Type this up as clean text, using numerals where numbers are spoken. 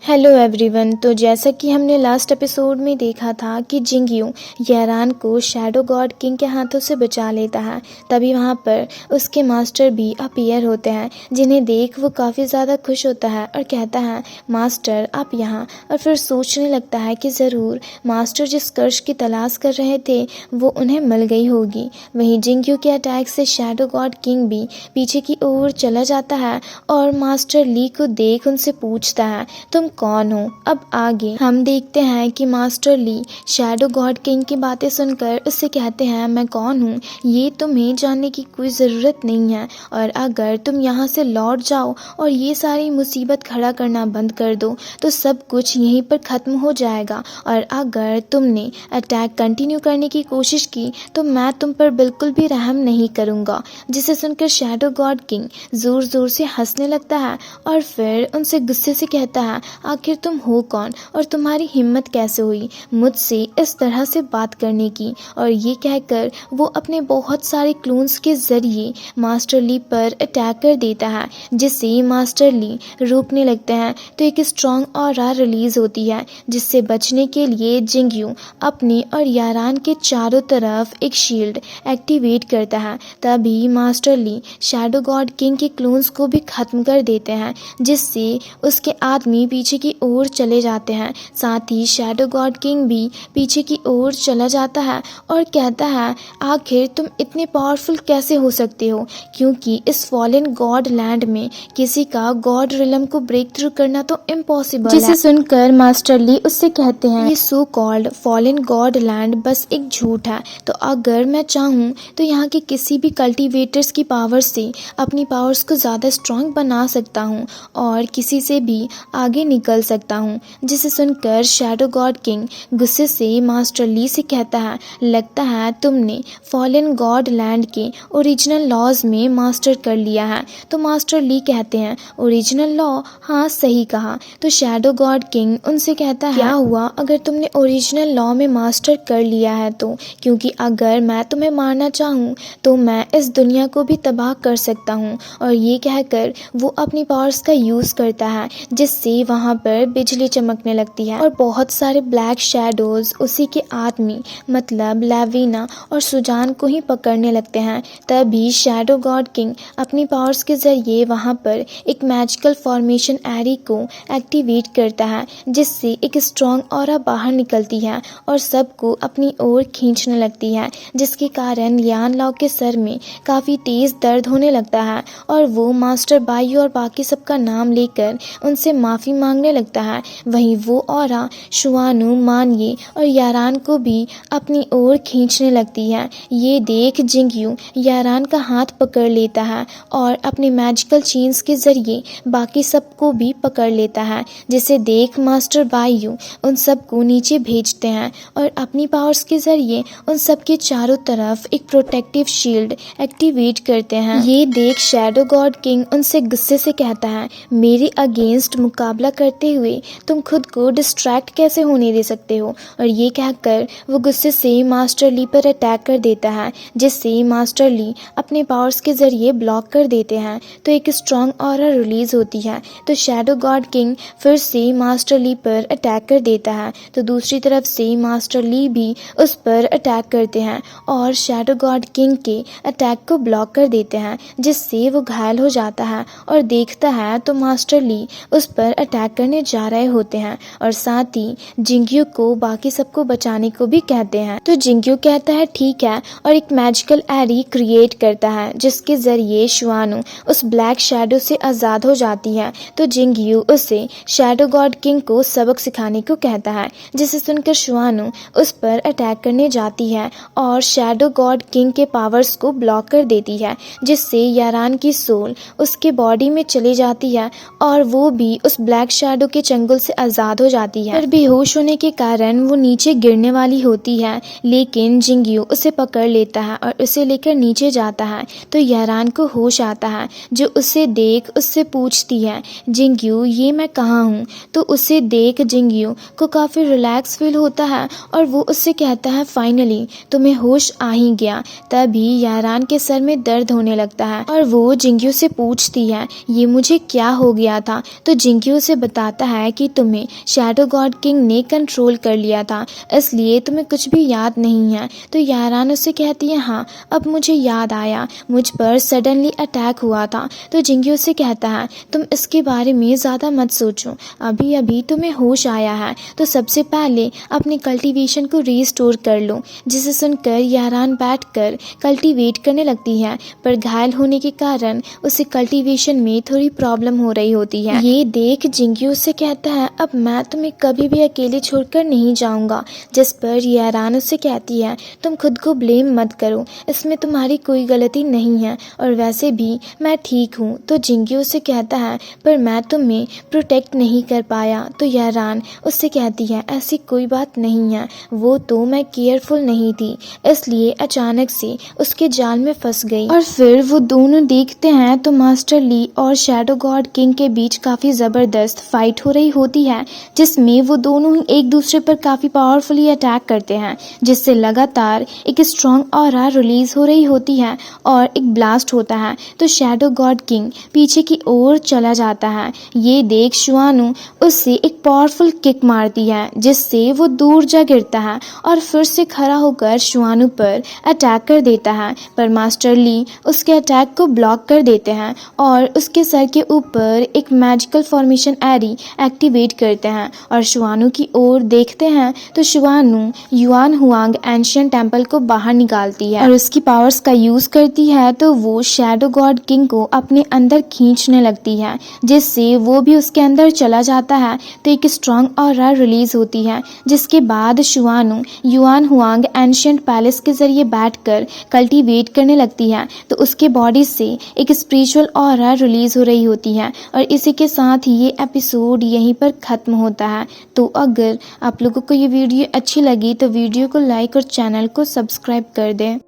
Hello everyone. तो जैसा कि हमने लास्ट एपिसोड में देखा था कि जिंगयू यारान को शैडो गॉड किंग के हाथों से बचा लेता है, तभी वहाँ पर उसके मास्टर भी अपीयर होते हैं, जिन्हें देख वो काफ़ी ज़्यादा खुश होता है और कहता है मास्टर आप यहाँ। और फिर सोचने लगता है कि ज़रूर मास्टर जिस कर्श की तलाश कर रहे थे वो उन्हें मिल गई होगी। वहीं जिंगयू के अटैक से शैडो गॉड किंग भी पीछे की ओर चला जाता है और मास्टर ली को देख उनसे पूछता है तुम कौन हो। अब आगे हम देखते हैं कि मास्टर ली शैडो गॉड किंग की बातें सुनकर उससे कहते हैं मैं कौन हूँ ये तुम्हें जानने की कोई ज़रूरत नहीं है, और अगर तुम यहाँ से लौट जाओ और ये सारी मुसीबत खड़ा करना बंद कर दो तो सब कुछ यहीं पर ख़त्म हो जाएगा, और अगर तुमने अटैक कंटिन्यू करने की कोशिश की तो मैं तुम पर बिल्कुल भी रहम नहीं करूँगा। जिसे सुनकर शैडो गॉड किंग ज़ोर ज़ोर से हंसने लगता है और फिर उनसे गुस्से से कहता है आखिर तुम हो कौन और तुम्हारी हिम्मत कैसे हुई मुझसे इस तरह से बात करने की। और ये कहकर वो अपने बहुत सारे क्लून्स के ज़रिए मास्टर ली पर अटैक कर देता है, जिससे मास्टर ली रोकने लगते हैं तो एक स्ट्रॉन्ग ऑरा रिलीज होती है, जिससे बचने के लिए जिंगयू अपने और यारान के चारों तरफ एक शील्ड एक्टिवेट करता है। तभी मास्टर ली शैडो गॉड किंग के क्लून्स को भी ख़त्म कर देते हैं, जिससे उसके आदमी पीछे की ओर चले जाते हैं। साथ ही शैडो गॉड किंग भी पीछे की ओर चला जाता है और कहता है आखिर तुम इतने पावरफुल कैसे हो सकते हो, क्योंकि इस फॉलन गॉड लैंड में किसी का गॉड रिलम को ब्रेक थ्रू करना तो इम्पॉसिबल है। जिसे सुनकर मास्टर ली उससे कहते हैं ये so called fallen God land बस एक झूठ है, तो अगर मैं चाहूँ तो यहाँ के किसी भी कल्टीवेटर्स की पावर से अपनी पावर्स को ज़्यादा स्ट्रॉन्ग बना सकता हूँ और किसी से भी आगे निकल सकता हूँ। जिसे सुनकर शैडो गॉड किंग गुस्से से मास्टर ली से कहता है लगता है तुमने फॉलन गॉड लैंड के ओरिजिनल लॉज में मास्टर कर लिया है। तो मास्टर ली कहते हैं ओरिजिनल लॉ, हाँ सही कहा। तो शैडो गॉड किंग उनसे कहता है क्या हुआ अगर तुमने ओरिजिनल लॉ में मास्टर कर लिया है तो, क्योंकि अगर मैं तुम्हें मारना चाहूँ तो मैं इस दुनिया को भी तबाह कर सकता हूँ। और ये कहकर वो अपनी पावर्स का यूज़ करता है, जिससे वहाँ पर बिजली चमकने लगती है और बहुत सारे ब्लैक शैडोज उसी के आदमी मतलब लावीना और सुजान को ही पकड़ने लगते हैं। तभी शैडो गॉड किंग अपनी पावर्स के जरिए वहाँ पर एक मैजिकल फॉर्मेशन एरी को एक्टिवेट करता है, जिससे एक स्ट्रॉन्ग ऑरा बाहर निकलती है और सबको अपनी ओर खींचने लगती है, जिसके कारण यान लाओ के सर में काफ़ी तेज़ दर्द होने लगता है और वो मास्टर बायू और बाकी सबका नाम लेकर उनसे माफ़ी मांगने लगता है। वहीं वो औरा शुआनु मानये और यारान को भी अपनी ओर खींचने लगती है। ये देख जिंगयू यारान का हाथ पकड़ लेता है और अपने मैजिकल चेन्स के जरिए बाकी सबको भी पकड़ लेता है, जिसे देख मास्टर बायू उन सबको नीचे भेजते हैं और अपनी पावर्स के जरिए उन सबके चारों तरफ एक प्रोटेक्टिव शील्ड एक्टिवेट करते हैं। ये देख शैडो गॉड किंग उनसे गुस्से से कहता है मेरे अगेंस्ट मुकाबला करते हुए तुम खुद को डिस्ट्रैक्ट कैसे होने दे सकते हो। और ये कहकर वो गुस्से से मास्टर ली पर अटैक कर देता है, जिससे मास्टर ली अपने पावर्स के जरिए ब्लॉक कर देते हैं तो एक स्ट्रॉन्ग ऑरा रिलीज होती है। तो शैडो गॉड किंग फिर से मास्टर ली पर अटैक कर देता है, तो दूसरी तरफ से मास्टर ली भी उस पर अटैक करते हैं और शैडो गॉड किंग के अटैक को ब्लॉक कर देते हैं, जिससे वो घायल हो जाता है और देखता है तो मास्टर ली उस पर अटैक करने जा रहे होते हैं और साथ ही जिंगयू को बाकी सबको बचाने को भी कहते हैं। तो जिंगयू कहता है ठीक है और एक मैजिकल एरी क्रिएट करता है, जिसके जरिए शुआनु उस ब्लैक शैडो से आज़ाद हो जाती है। तो जिंगयू उसे शैडो गॉड किंग को सबक सिखाने को कहता है, जिसे सुनकर शुआनु उस पर अटैक करने जाती है और शैडो गॉड किंग के पावर्स को ब्लॉक कर देती है, जिससे यारान की सोल उसके बॉडी में चली जाती है और वो भी उस ब्लैक शैडो के चंगुल से आज़ाद हो जाती है। पर बेहोश होने के कारण वो नीचे गिरने वाली होती है, लेकिन जिंगयू उसे पकड़ लेता है और उसे लेकर नीचे जाता है। तो यारान को होश आता है, जो उसे देख उससे पूछती है जिंगयू ये मैं कहाँ हूँ। तो उसे देख जिंगयू को काफ़ी रिलैक्स फील होता है और वो उससे कहता है फाइनली तुम्हें होश आ ही गया। तभी यारान के सर में दर्द होने लगता है और वो जिंगयू से पूछती है ये मुझे क्या हो गया था। तो जिंगयू से बताता है कि तुम्हें शैडो गॉड किंग ने कंट्रोल कर लिया था, इसलिए तुम्हें कुछ भी याद नहीं है। तो यारान उससे कहती है हाँ, अब मुझे याद आया, मुझ पर सडनली अटैक हुआ था। तो जिंगी उससे कहता है तुम इसके बारे में ज़्यादा मत सोचो, अभी अभी तुम्हें होश आया है, तो सबसे पहले अपने कल्टीवेशन को रीस्टोर कर लो। जिसे सुनकर यारान बैठकर कल्टीवेट करने लगती है, पर घायल होने के कारण उसे कल्टीवेशन में थोड़ी प्रॉब्लम हो रही होती है। ये देख जिंगी उससे कहता है अब मैं तुम्हें कभी भी अकेले छोड़कर नहीं जाऊंगा। जिस पर यारान उससे कहती है तुम खुद को ब्लेम मत करो, इसमें तुम्हारी कोई गलती नहीं है, और वैसे भी मैं ठीक हूँ। तो जिंगी उससे कहता है पर मैं तुम्हें प्रोटेक्ट नहीं कर पाया। तो यारान उससे कहती है ऐसी कोई बात नहीं है, वो तो मैं केयरफुल नहीं थी, इसलिए अचानक से उसके जाल में फंस गई। और फिर वो दोनों देखते हैं तो मास्टर ली और शैडो गॉड किंग के बीच काफ़ी ज़बरदस्त फाइट हो रही होती है, जिसमें वो दोनों ही एक दूसरे पर काफ़ी पावरफुली अटैक करते हैं, जिससे लगातार एक स्ट्रॉन्ग ऑरा रिलीज हो रही होती है और एक ब्लास्ट होता है। तो शैडो गॉड किंग पीछे की ओर चला जाता है। ये देख शुआनु उससे एक पावरफुल किक मारती है, जिससे वो दूर जा गिरता है और फिर से खड़ा होकर शुआनु पर अटैक कर देता है, पर मास्टर ली उसके अटैक को ब्लॉक कर देते हैं और उसके सर के ऊपर एक मैजिकल फॉर्मेशन एरी एक्टिवेट करते हैं और शुआनु की ओर देखते हैं तो शुआनु युआन हुआंग एंशियंट टेम्पल को बाहर निकालती है और उसकी पावर्स का यूज करती है। तो वो शैडो गॉड किंग को अपने अंदर खींचने लगती है, जिससे वो भी उसके अंदर चला जाता है। तो एक स्ट्रॉन्ग ऑरा रिलीज होती है, जिसके बाद शुआनु युआन हुआंग एंशियंट पैलेस के जरिए बैठकर कल्टीवेट करने लगती है। तो उसके बॉडी से एक स्पिरिचुअल ऑरा रिलीज हो रही होती है और इसी के साथ ये एपिसोड यहीं पर ख़त्म होता है। तो अगर आप लोगों को ये वीडियो अच्छी लगी तो वीडियो को लाइक और चैनल को सब्सक्राइब कर दें।